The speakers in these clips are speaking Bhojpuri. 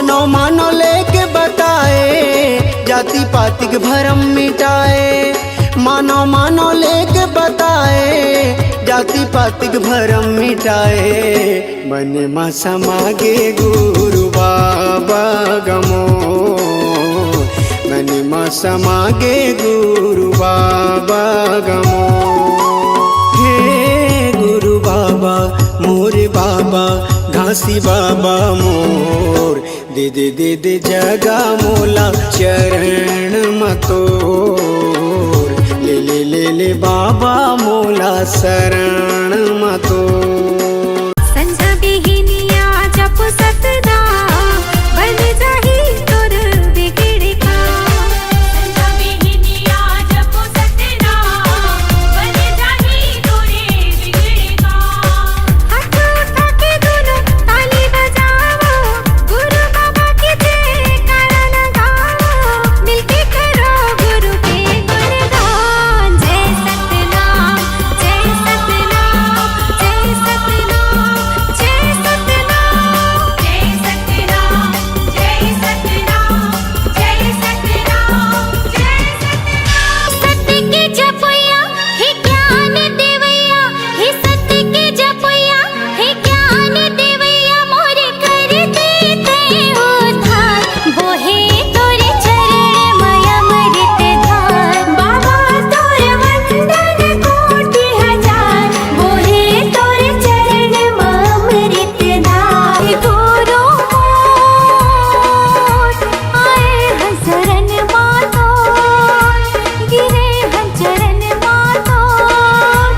मानो मानो लेके बताए, जाति पाति के भरम मिटाए। मानो मानो लेके बताए, जाति पाति के भरम मिटाए। मन में समागे गुरु बाबा गमो, मन में समागे गुरु बाबा गमो। हे गुरु बाबा मोरे बाबा घासी बाबा मोर, दे दे दे दे जगा मोला चरण मतोर। ले ले ले ले बाबा मोला शरण मतोर। संझा बिहिनिया जप सतनाम, बन जाही तोर बिगड़ काम। संझा बिहिनिया जप सतनाम, बन जाही तोरे बिगड़ काम। हाथ उठा के दोनों ताली बजाओ, गुरु बाबा के जयकारा लगाओ। मिलके करो गुरु के गुणगान। जय सतनाम जय सतनाम जय सतनाम जय सतनाम जय सतनाम जय सतनाम जय सतनाम जय सतनाम। सत्य के जपैया हे ज्ञान देवैया, हे सत्य के जपैया हे ज्ञान देवैया। मोरे कर देते उद्धार, बोहे तोरे चरण माया अमृत धार। बाबा तोर वंदन कोटि हजार, बोहे तोरे चरण माया अमृत धार। गुरु मोर आए हैं शरण मातोर, गिरे हैं चरण मातोर।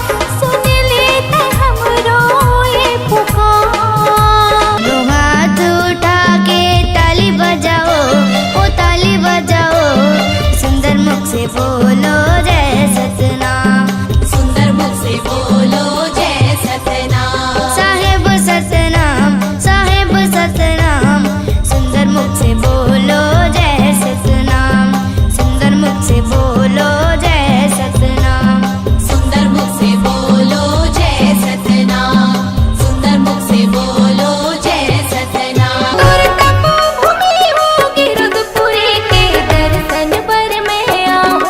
सुन लेते हमरो ये पुकार। दो हाथ उठा के ताली बजाओ, ओ ताली बजाओ। सुंदर मुख से बोलो जय सतनाम, सुंदर मुख से बोलो जय सतनाम। साहेब सतनाम साहेब सतनाम। सुंदर मुख से बोलो जय सतनाम, सुंदर मुख से बोलो जय सतनाम। सुंदर मुख से बोलो जय सतनाम, सुंदर मुख से बोलो जय सतनाम। दूर तपोभूमि होगी रुद्रपुरी के दर्शन पर मैं आऊं।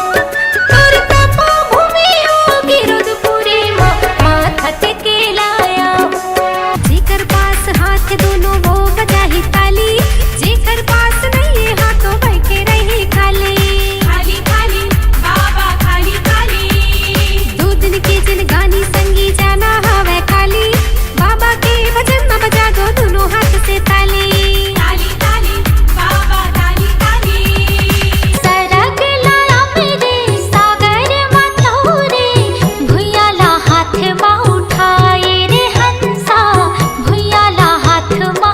दूर तपोभूमि होगी रुद्रपुरी, माथा टेके लाया। जेकर पास हाथ दोनों वो बजाही ताली, जेकर पास नहीं हाथों बैठे रही खाली। खाली खाली बाबा खाली खाली, दो दिन के जिन गानी संगी जाना हवे खाली। बाबा के भजन में बजा दो दोनों हाथ से ताली। ताली ताली बाबा ताली ताली। सरग लाया मेरे सागर मतोरे, भुयाला हाथ मा उठाए रे हंसा, भुयाला हाथ मा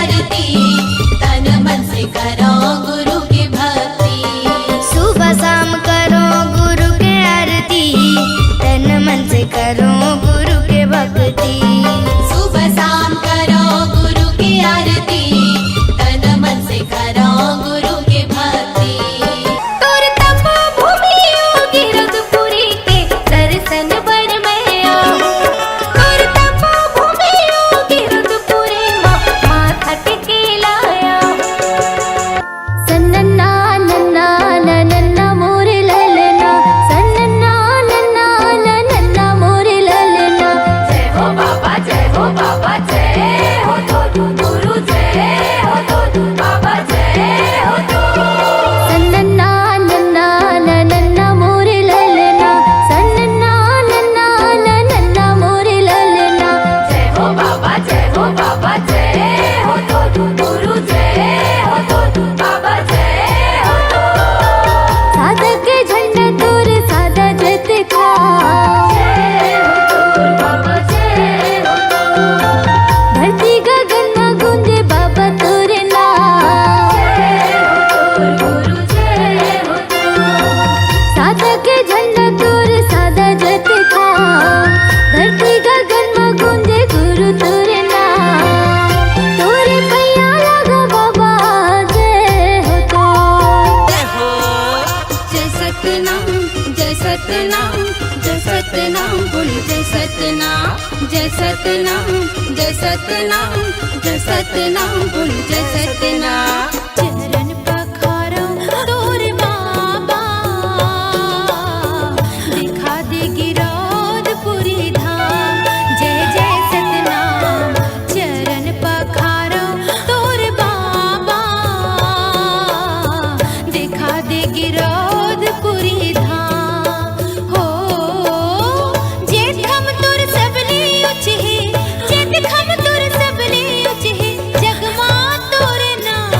आरती तन मन से करो गुरु की भक्ति सुबह शाम करो गुरु के आरती तन मन से करो गुरु के भक्ति सुबह शाम करो गुरु की आरती तन मन से करो गुरु की भक्ति तोर तपो भूमि योगी रघुपुरी के दर्शन बर मैया तोर तपो भूमि योगी रघुपुरी माथा टेके लाया सन्नन्ना नन्ना नन्ना मोरे ललना सन्नन्ना नन्ना नन्ना मोरे ललना जय हो बाबा जय हो बाबा जय हो तो गुरु जय हो तो बाबा जय हो तो सन्नन्ना नन्ना नन्ना मोरे ललना सन्नन्ना नन्ना नन्ना मोरे ललना जय हो बाबा जय हो तो गुरु जय हो तो बाबा जय हो तो साधक झंडा तोर सादा जत खा जय हो तो बाबा जय हो तो धरती गगन में गूंजे बाबा तोर नाम जय हो तो गुरु जय हो तो साधक झंडा तोर सादा जत खा धरती गगन में गूंजे गुरु तोर नाम तोरे पैया लगा बाबा जय हो तो जय सतनाम जय सतनाम जय सतनाम बोल जय सतनाम जय सतनाम जय सतनाम जय सतनाम बोल जय सतनाम चरण पखारो तोर बाबा दिखा दे गिरौदपुरी धाम जय जय सतनाम चरण पखारो तोर बाबा दिखा दे गिरौदपुरी धाम हो जेठ हम तोर सबले उचहे जेठ हम तोर सबले उचहे जगमा तोर नाम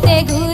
ते गुरु